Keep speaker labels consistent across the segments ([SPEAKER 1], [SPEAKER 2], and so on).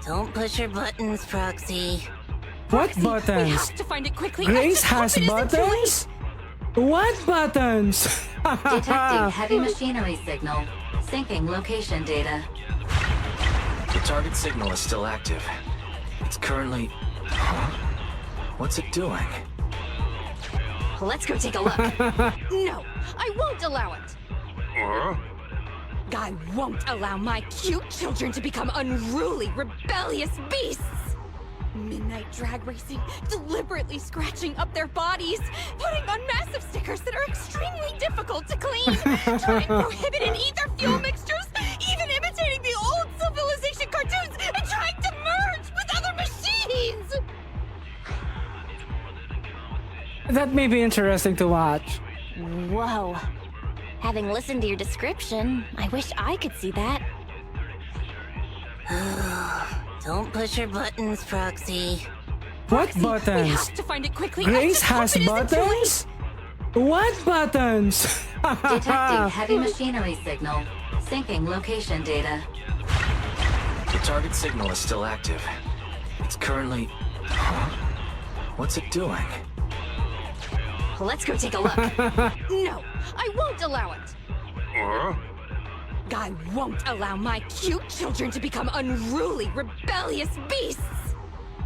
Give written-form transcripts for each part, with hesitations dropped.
[SPEAKER 1] Don't push your buttons, Proxy.
[SPEAKER 2] What
[SPEAKER 3] We
[SPEAKER 2] buttons?
[SPEAKER 3] have to find it quickly.
[SPEAKER 2] Grace
[SPEAKER 3] I
[SPEAKER 2] has
[SPEAKER 3] just hope it isn't too late.
[SPEAKER 2] buttons? What buttons?
[SPEAKER 4] Detecting heavy machinery signal. Syncing location data.
[SPEAKER 5] The target signal is still active. It's currently... Huh? What's it doing?
[SPEAKER 3] Let's go take a look. No, I won't allow it. I won't allow my cute children to become unruly, rebellious beasts. Midnight drag racing, deliberately scratching up their bodies, putting on massive stickers that are extremely difficult to clean, trying prohibited ether fuel mixtures, even imitating the old civilization cartoons, and trying to merge with other machines!
[SPEAKER 2] That may be interesting to watch.
[SPEAKER 1] Whoa. Having listened to your description, I wish I could see that. Don't push your buttons, Proxy.
[SPEAKER 2] What
[SPEAKER 3] We
[SPEAKER 2] buttons?
[SPEAKER 3] have to find it quickly. I
[SPEAKER 2] Grace
[SPEAKER 3] just hope
[SPEAKER 2] has
[SPEAKER 3] it isn't too late.
[SPEAKER 2] buttons? What buttons?
[SPEAKER 4] Detecting heavy machinery signal. Syncing location data.
[SPEAKER 5] The target signal is still active. It's currently... Huh? What's it doing?
[SPEAKER 3] Let's go take a look. No, I won't allow it. I won't allow my cute children to become unruly, rebellious beasts.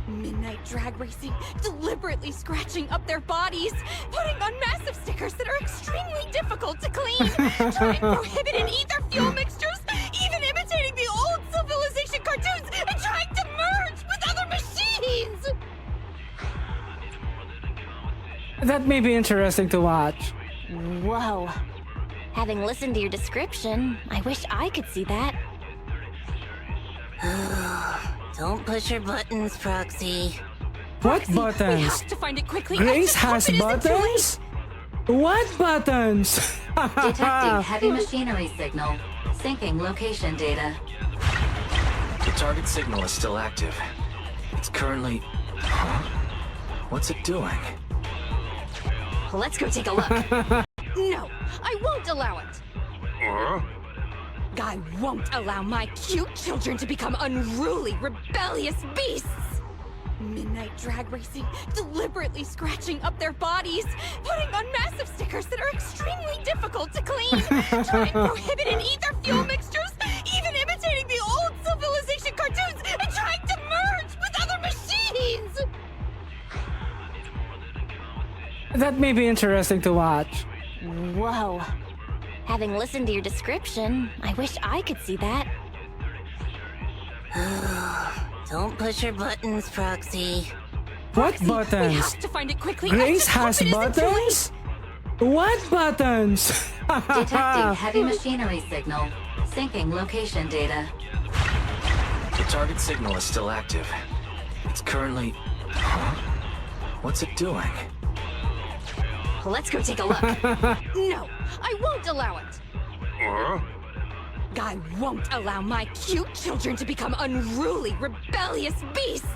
[SPEAKER 3] Midnight drag racing, deliberately scratching up their bodies, putting on massive stickers that are extremely difficult to clean, trying prohibited ether fuel mixtures, even imitating the old civilization cartoons, and trying to merge with other machines!
[SPEAKER 2] That may be interesting to watch.
[SPEAKER 1] Whoa. Having listened to your description, I wish I could see that. Don't push your buttons, Proxy.
[SPEAKER 2] What
[SPEAKER 3] We
[SPEAKER 2] buttons?
[SPEAKER 3] have to find it quickly. I
[SPEAKER 2] Grace
[SPEAKER 3] just hope
[SPEAKER 2] has
[SPEAKER 3] it isn't too late.
[SPEAKER 2] buttons? What buttons?
[SPEAKER 4] Detecting heavy machinery signal. Syncing location data.
[SPEAKER 5] The target signal is still active. It's currently... Huh? What's it doing?
[SPEAKER 3] Let's go take a look. No, I won't allow it. I won't allow my cute children to become unruly, rebellious beasts. Midnight drag racing, deliberately scratching up their bodies, putting on massive stickers that are extremely difficult to clean, trying prohibited ether fuel mixtures, even imitating the old civilization cartoons, and trying to merge with other machines!
[SPEAKER 2] That may be interesting to watch.
[SPEAKER 1] Whoa. Having listened to your description, I wish I could see that. Don't push your buttons, Proxy.
[SPEAKER 2] What
[SPEAKER 3] We
[SPEAKER 2] buttons?
[SPEAKER 3] have to find it quickly. I
[SPEAKER 2] Grace
[SPEAKER 3] just hope
[SPEAKER 2] has
[SPEAKER 3] it isn't too late.
[SPEAKER 2] buttons? What buttons?
[SPEAKER 4] Detecting heavy machinery signal. Syncing location data.
[SPEAKER 5] The target signal is still active. It's currently... Huh? What's it doing?
[SPEAKER 3] Let's go take a look. No, I won't allow it. I won't allow my cute children to become unruly, rebellious beasts.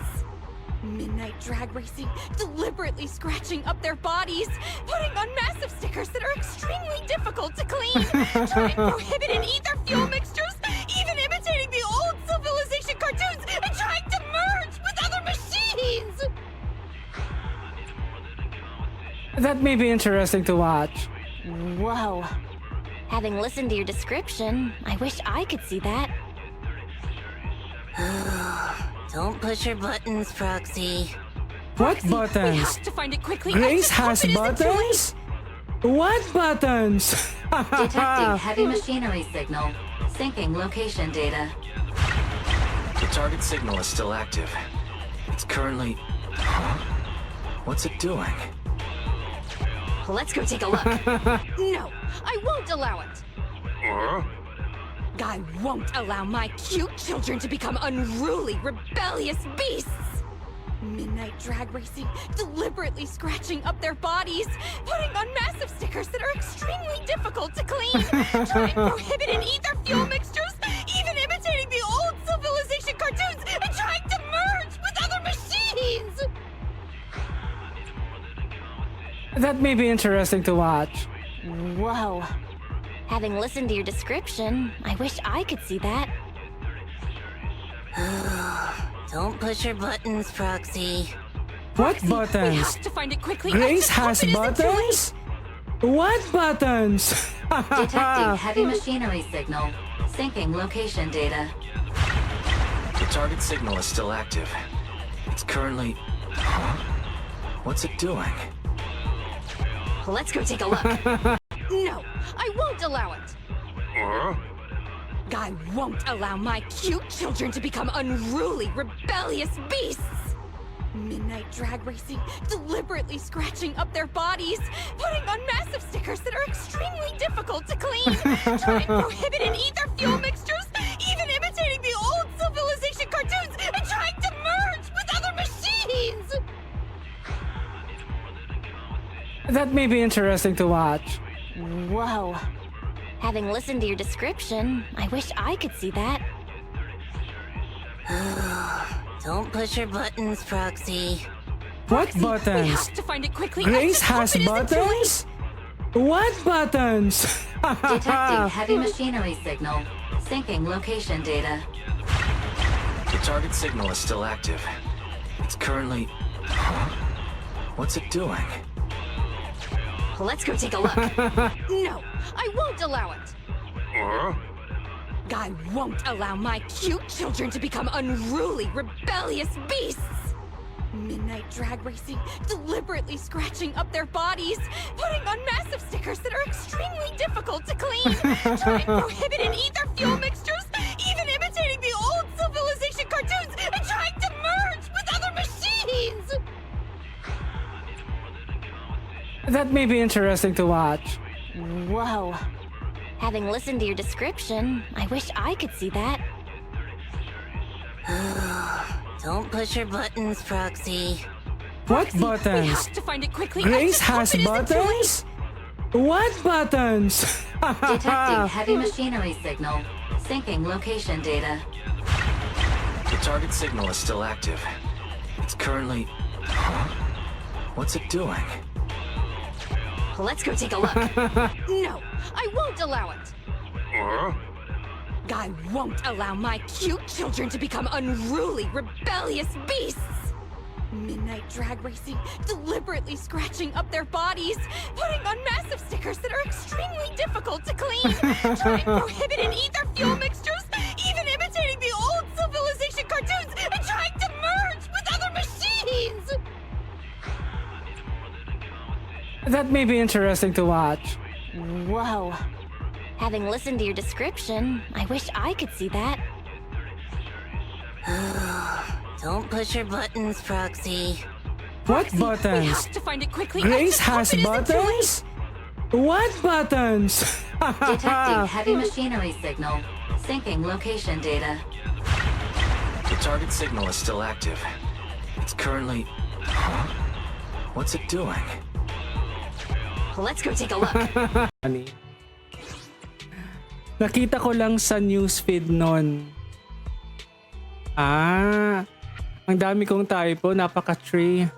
[SPEAKER 3] Midnight drag racing, deliberately scratching up their bodies, putting on massive stickers that are extremely difficult to clean, trying prohibited ether fuel mixtures, even imitating the old civilization cartoons, and trying to merge with other machines!
[SPEAKER 2] That may be interesting to watch.
[SPEAKER 1] Whoa. Having listened to your description, I wish I could see that. Don't push your buttons, Proxy.
[SPEAKER 2] What
[SPEAKER 3] We
[SPEAKER 2] buttons?
[SPEAKER 3] have to find it quickly. I
[SPEAKER 2] Grace
[SPEAKER 3] just hope
[SPEAKER 2] has
[SPEAKER 3] it isn't too late.
[SPEAKER 2] buttons? What buttons?
[SPEAKER 4] Detecting heavy machinery signal. Syncing location data.
[SPEAKER 5] The target signal is still active. It's currently... Huh? What's it doing?
[SPEAKER 3] Let's go take a look. No, I won't allow it. I won't allow my cute children to become unruly, rebellious beasts. Midnight drag racing, deliberately scratching up their bodies, putting on massive stickers that are extremely difficult to clean, trying prohibited ether fuel mixtures, even imitating the old civilization cartoons, and trying to merge with other machines!
[SPEAKER 2] That may be interesting to watch.
[SPEAKER 1] Whoa. Having listened to your description, I wish I could see that. Don't push your buttons, Proxy.
[SPEAKER 2] What
[SPEAKER 3] We
[SPEAKER 2] buttons?
[SPEAKER 3] have to find it quickly. I
[SPEAKER 2] Grace
[SPEAKER 3] just hope
[SPEAKER 2] has
[SPEAKER 3] it isn't too late.
[SPEAKER 2] buttons? What buttons?
[SPEAKER 4] Detecting heavy machinery signal. Syncing location data.
[SPEAKER 5] The target signal is still active. It's currently... Huh? What's it doing?
[SPEAKER 3] Let's go take a look. No, I won't allow it. I won't allow my cute children to become unruly, rebellious beasts. Midnight drag racing, deliberately scratching up their bodies, putting on massive stickers that are extremely difficult to clean, trying prohibited ether fuel mixtures, even imitating the old civilization cartoons, and trying to merge with other machines!
[SPEAKER 2] That may be interesting to watch.
[SPEAKER 1] Whoa. Having listened to your description, I wish I could see that. Don't push your buttons, Proxy.
[SPEAKER 2] What
[SPEAKER 3] We
[SPEAKER 2] buttons?
[SPEAKER 3] have to find it quickly. I
[SPEAKER 2] Grace
[SPEAKER 3] just hope
[SPEAKER 2] has
[SPEAKER 3] it isn't too late.
[SPEAKER 2] buttons? What buttons?
[SPEAKER 4] Detecting heavy machinery signal. Syncing location data.
[SPEAKER 5] The target signal is still active. It's currently... Huh? What's it doing?
[SPEAKER 3] Let's go take a look. No, I won't allow it. I won't allow my cute children to become unruly, rebellious beasts. Midnight drag racing, deliberately scratching up their bodies, putting on massive stickers that are extremely difficult to clean, trying prohibited ether fuel mixtures, even imitating the old civilization cartoons, and trying to merge with other machines!
[SPEAKER 2] That may be interesting to watch.
[SPEAKER 1] Whoa. Having listened to your description, I wish I could see that. Don't push your buttons, Proxy.
[SPEAKER 2] What
[SPEAKER 3] We
[SPEAKER 2] buttons?
[SPEAKER 3] have to find it quickly. I
[SPEAKER 2] Grace
[SPEAKER 3] just hope
[SPEAKER 2] has
[SPEAKER 3] it isn't too late.
[SPEAKER 2] buttons? What buttons?
[SPEAKER 4] Detecting heavy machinery signal. Syncing location data.
[SPEAKER 5] The target signal is still active. It's currently... Huh? What's it doing?
[SPEAKER 3] Let's go take a look. No, I won't allow it. I won't allow my cute children to become unruly, rebellious beasts. Midnight drag racing, deliberately scratching up their bodies, putting on massive stickers that are extremely difficult to clean, trying prohibited ether fuel mixtures, even imitating the old civilization cartoons, and trying to merge with other machines!
[SPEAKER 2] That may be interesting to watch.
[SPEAKER 1] Whoa. Having listened to your description, I wish I could see that. Don't push your buttons, Proxy.
[SPEAKER 2] What
[SPEAKER 3] We
[SPEAKER 2] buttons?
[SPEAKER 3] have to find it quickly. I
[SPEAKER 2] Grace
[SPEAKER 3] just hope
[SPEAKER 2] has
[SPEAKER 3] it isn't too late.
[SPEAKER 2] buttons? What buttons?
[SPEAKER 4] Detecting heavy machinery signal. Syncing location data.
[SPEAKER 5] The target signal is still active. It's currently... Huh? What's it doing?
[SPEAKER 3] Let's go take a look.
[SPEAKER 2] Funny. Nakita ko lang sa newsfeed nun. Ah, ang dami kong typo, napaka-tree.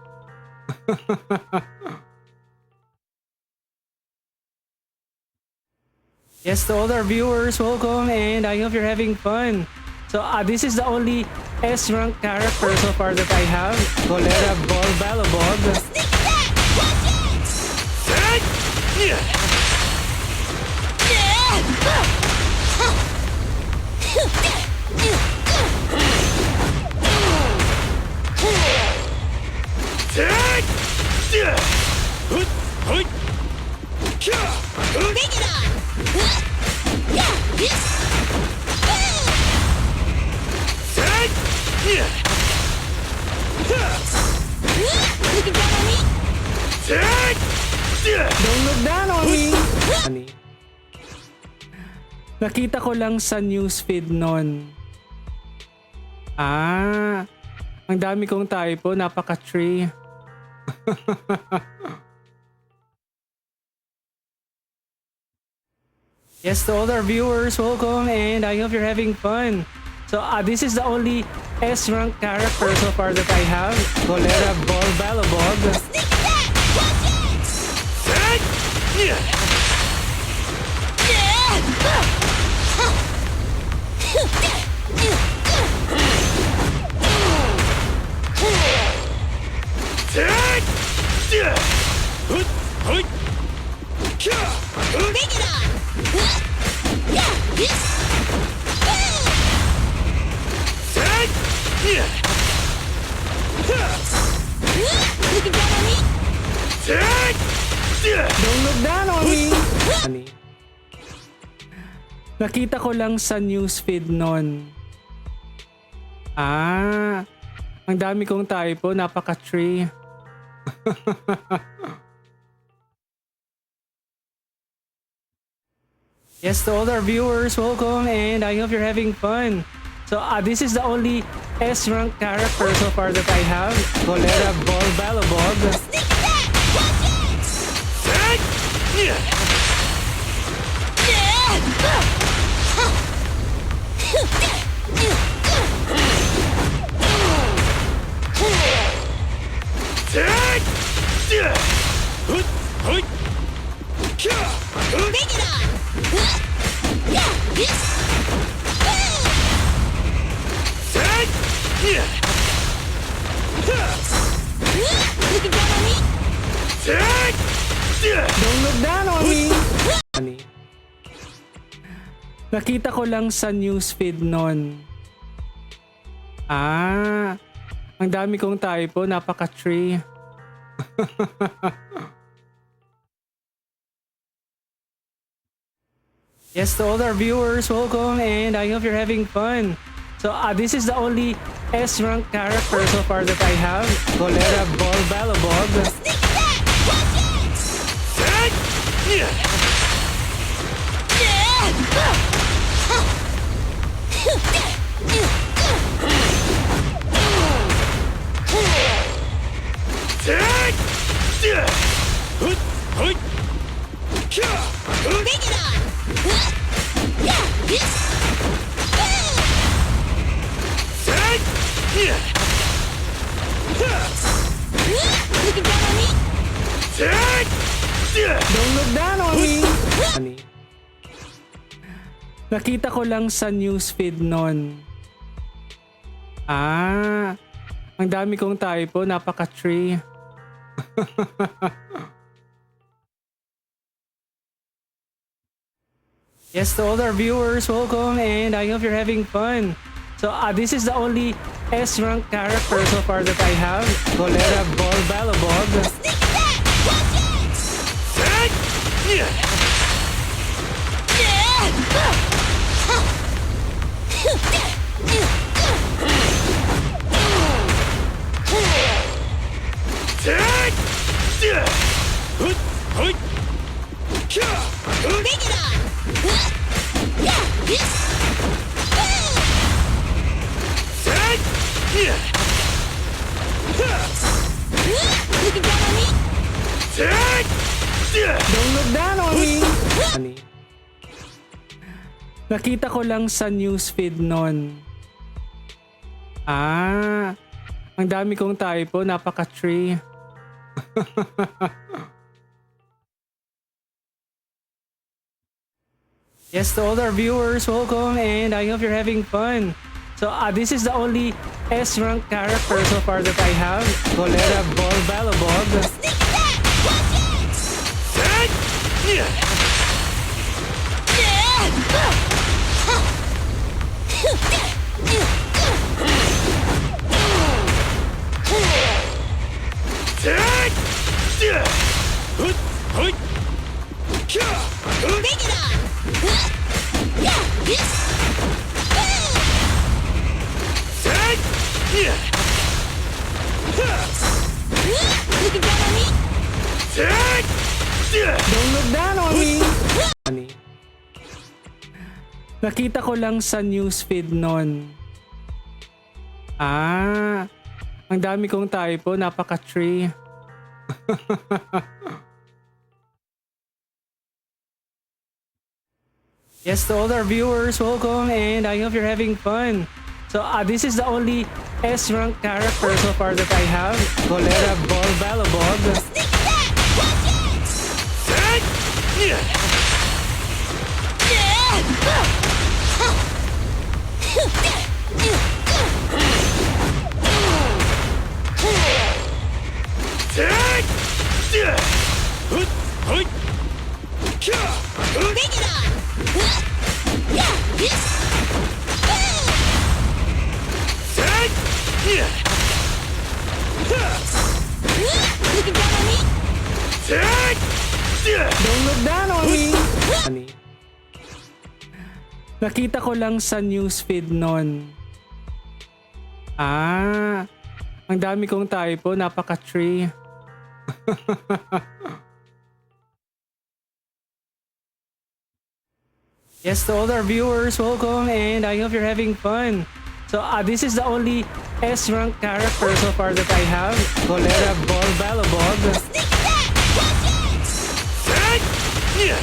[SPEAKER 2] Yes, to all our viewers, welcome and I hope you're having fun. So this is the only S-rank character so far that I have. Golera Ball Balabog. Don't look down on me! Funny. Nakita ko lang sa newsfeed nun. Ah, ang dami kong typo, napaka-tree. Yes, to all our viewers, welcome and I hope you're having fun. So this is the only S-rank character so far that I have. Golera Ball Balabog. Nakita ko lang sa newsfeed nun. Ang dami kong typo, napaka-tree. Yes, to all our viewers, welcome and I hope you're having fun. So this is the only S-rank character so far that I have. Golera Ball Balabog.
[SPEAKER 1] Bring it on! You can count on me?
[SPEAKER 2] Don't look down on me! Nakita ko lang sa newsfeed nun. Ang dami kong typo, napaka-tree. Yes, to all our viewers, welcome and I hope you're having fun. So this is the only S-rank character so far that I have. Golera Ball Balabog.
[SPEAKER 1] Sneak attack! Watch it! Bring it on! You can count on me?
[SPEAKER 2] Don't look down on me! Nakita ko lang sa newsfeed nun. Ang dami kong typo, napaka-tree. Yes, to all our viewers, welcome and I hope you're having fun. So this is the only S-rank character so far that I have. Golera Ball Balabog.
[SPEAKER 1] Sneak attack! Watch Bring it on! You can count on me?
[SPEAKER 2] Don't look down on me! Nakita ko lang sa newsfeed nun. Ang dami kong typo, napaka-tree. Yes, to all our viewers, welcome and I hope you're having fun. So this is the only S-rank character so far that I have. Golera Ball Balabog.
[SPEAKER 1] Sneak attack! Bring it on! You can count on me?
[SPEAKER 2] Don't look down on me! Nakita ko lang sa newsfeed nun. Ang dami kong typo, napaka-tree. Yes, to all our viewers, welcome and I hope you're having fun. So this is the only S-rank character so far that I have. Golera Ball Balabog.
[SPEAKER 1] Sneak attack! Bring it on! You can count on me?
[SPEAKER 2] Don't look down on me! Nakita ko lang sa newsfeed nun. Ah, ang dami kong typo, napaka-tree. Yes, to all our viewers, welcome, and I hope you're having fun. So, this is the only S-rank character so far that I have. Cholera Ball Balabog.
[SPEAKER 1] Sneak attack! Watch it!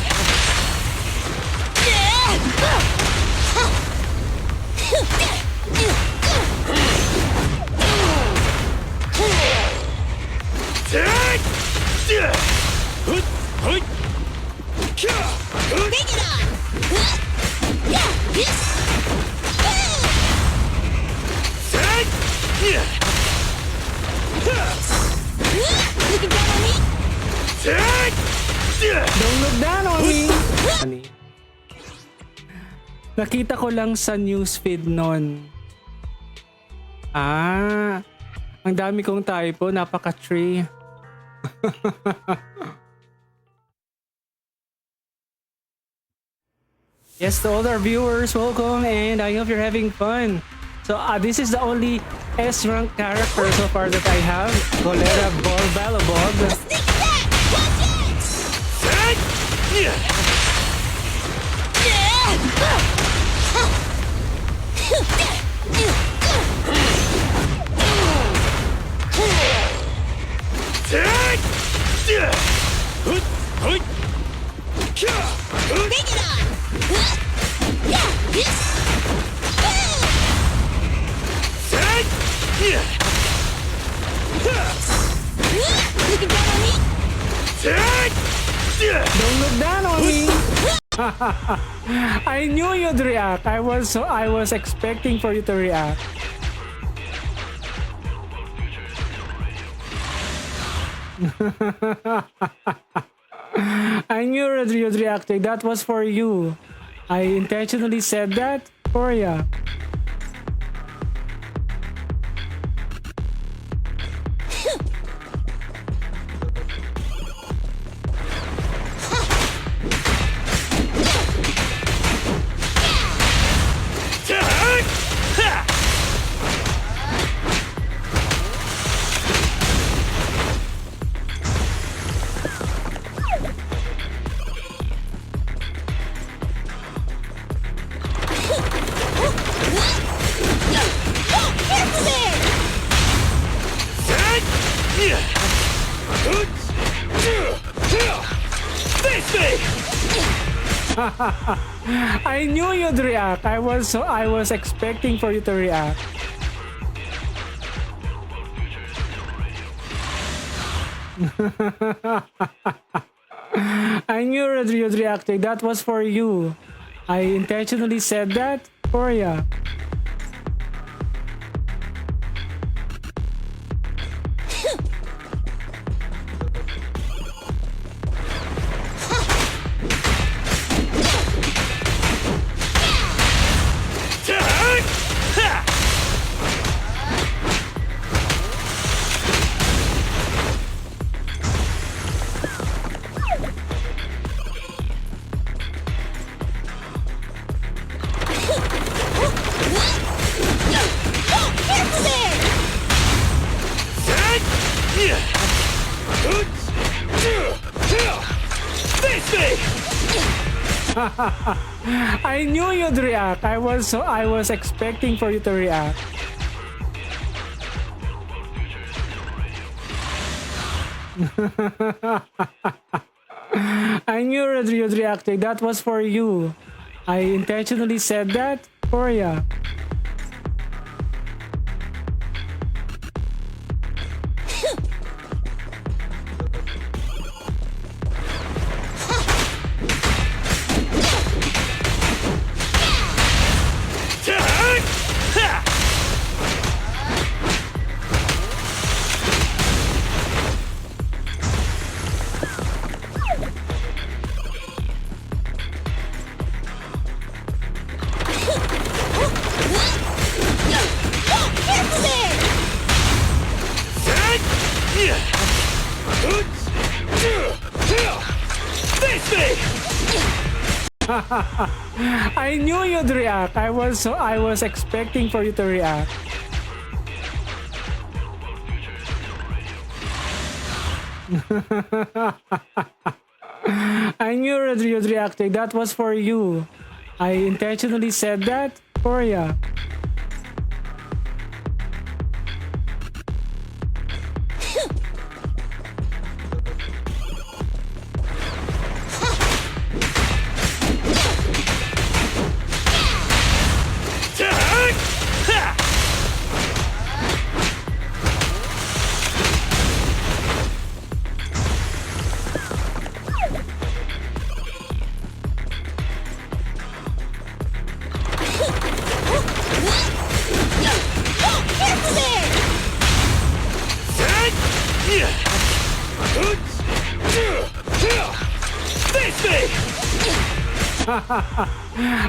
[SPEAKER 1] Take it on! You can count on me?
[SPEAKER 2] Don't look down on me! Nakita ko lang sa newsfeed nun. Ah, ang dami kong typo, napaka-tree. Yes, to all our viewers, welcome, and I hope you're having fun. So, this is the only S-rank character so far that I have. Cholera Ball Balabog.
[SPEAKER 1] Sneak attack! Watch it! Take it on! You can count on me?
[SPEAKER 2] Don't look down on me! I knew you'd react. I was expecting for you to react. I knew you'd react. That was for you. I intentionally said that for ya. I knew you'd react. I was expecting for you to react. I knew you'd react. That was for you. I intentionally said that for ya. I knew you'd react. I was expecting for you to react. I knew you'd react. That was for you. I intentionally said that for ya. I knew you'd react. I was expecting for you to react. I knew you'd react. That was for you. I intentionally said that for ya.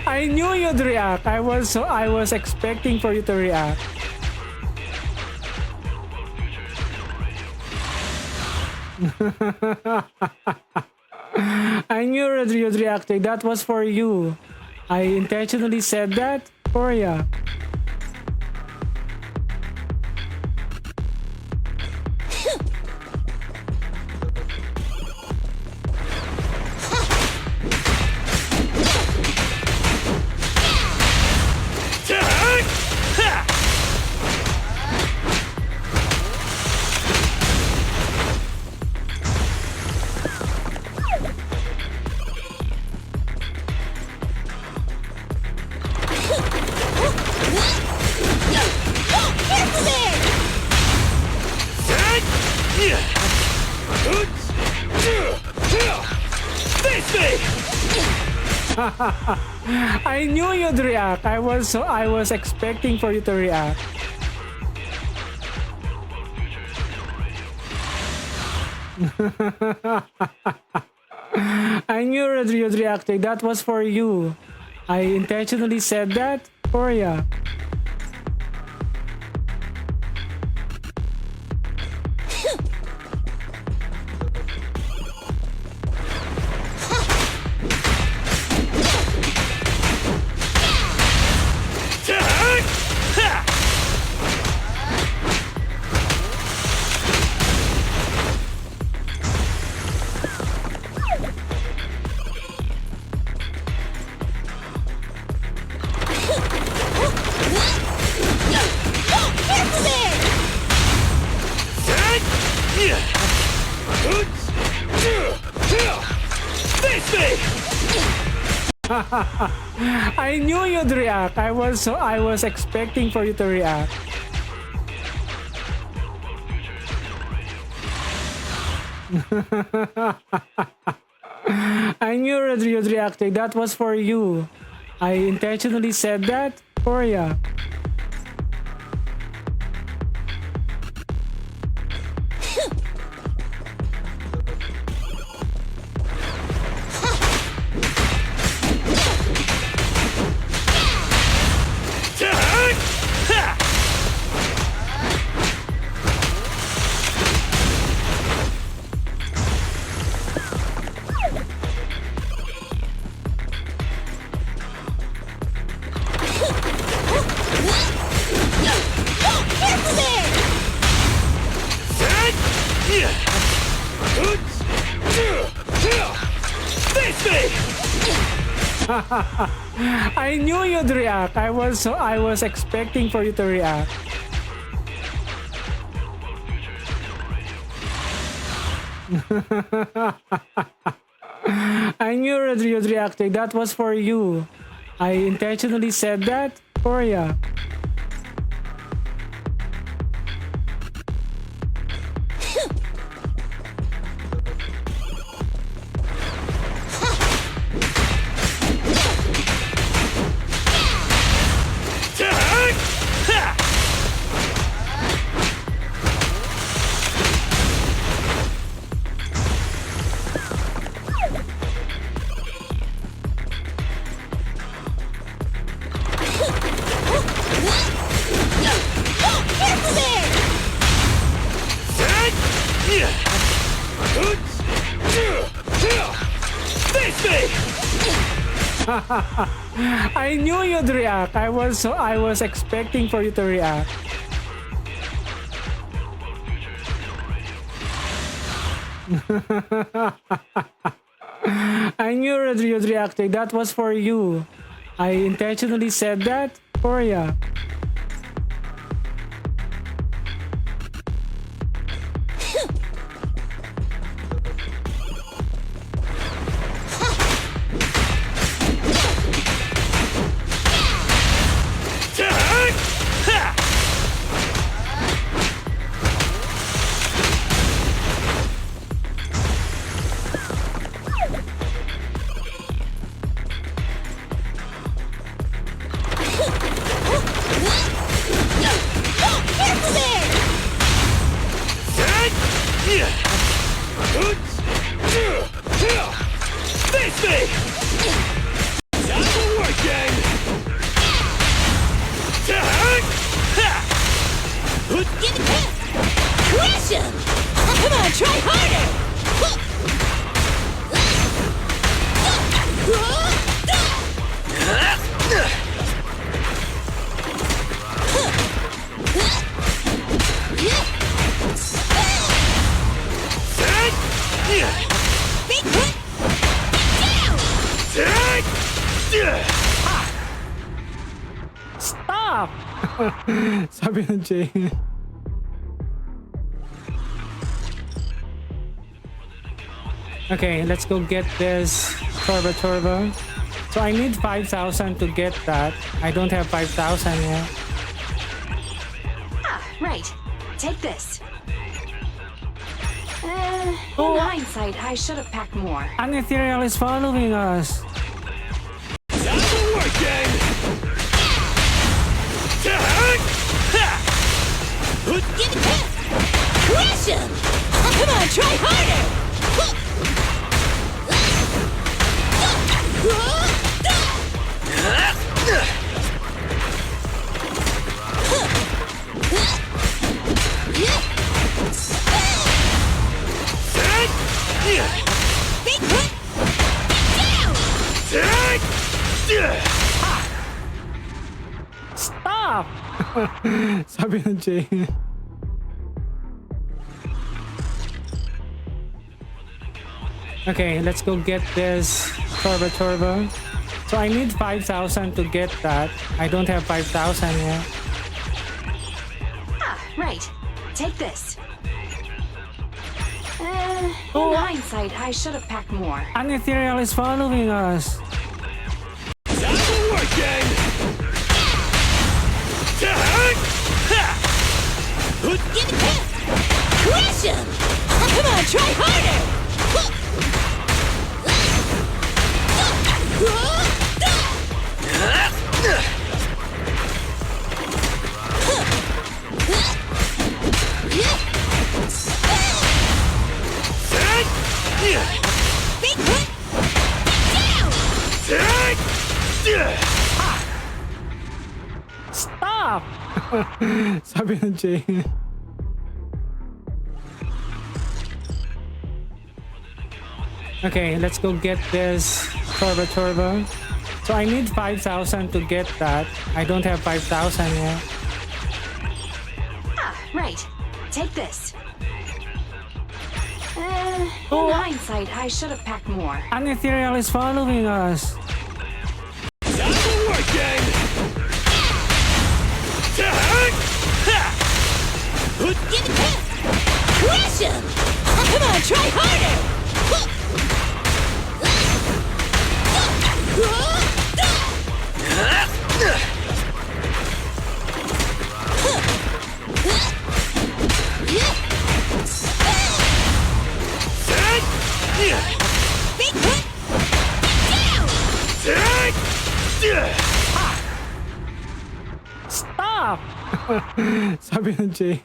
[SPEAKER 2] I knew you'd react. I was expecting for you to react. I knew you'd react. That was for you. I intentionally said that for ya. I knew you'd react. I was expecting for you to react. I knew you'd react. That was for you. I intentionally said that for ya. I knew you'd react. I was expecting for you to react. I knew you'd react. That was for you. I intentionally said that for ya. I knew you'd react. I was expecting for you to react. I knew you'd react. That was for you. I intentionally said that for ya. I knew you'd react. I was expecting for you to react. I knew you'd react. That was for you. I intentionally said that for ya. Stop! Sabi ng Jay. Okay, let's go get this Turbo. So I need 5,000 to get that. I don't have 5,000 yet.
[SPEAKER 4] Ah, right. Take this.
[SPEAKER 2] Oh.
[SPEAKER 4] In hindsight, I should have packed more.
[SPEAKER 2] An ethereal is following us.
[SPEAKER 3] Come on, try harder!
[SPEAKER 2] Stop! Sabi ng Jay. Okay, let's go get this Turbo. So I need 5,000 to get that. I don't have 5,000 yet.
[SPEAKER 4] Ah, right. Take this.
[SPEAKER 2] Oh.
[SPEAKER 4] In hindsight, I should have packed more.
[SPEAKER 2] An ethereal is following us.
[SPEAKER 3] Come on, try harder!
[SPEAKER 2] Stop! Sabi ng Jay. Okay, let's go get this Turbo. So I need 5,000 to get that. I don't have 5,000 yet.
[SPEAKER 4] Ah, right. Take this.
[SPEAKER 2] Oh.
[SPEAKER 4] In hindsight, I should have packed more.
[SPEAKER 2] An ethereal is following us.
[SPEAKER 3] Come on, try harder!
[SPEAKER 2] Stop! Sabi ng Jay.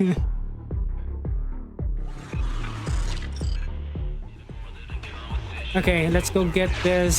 [SPEAKER 2] Okay, let's go get this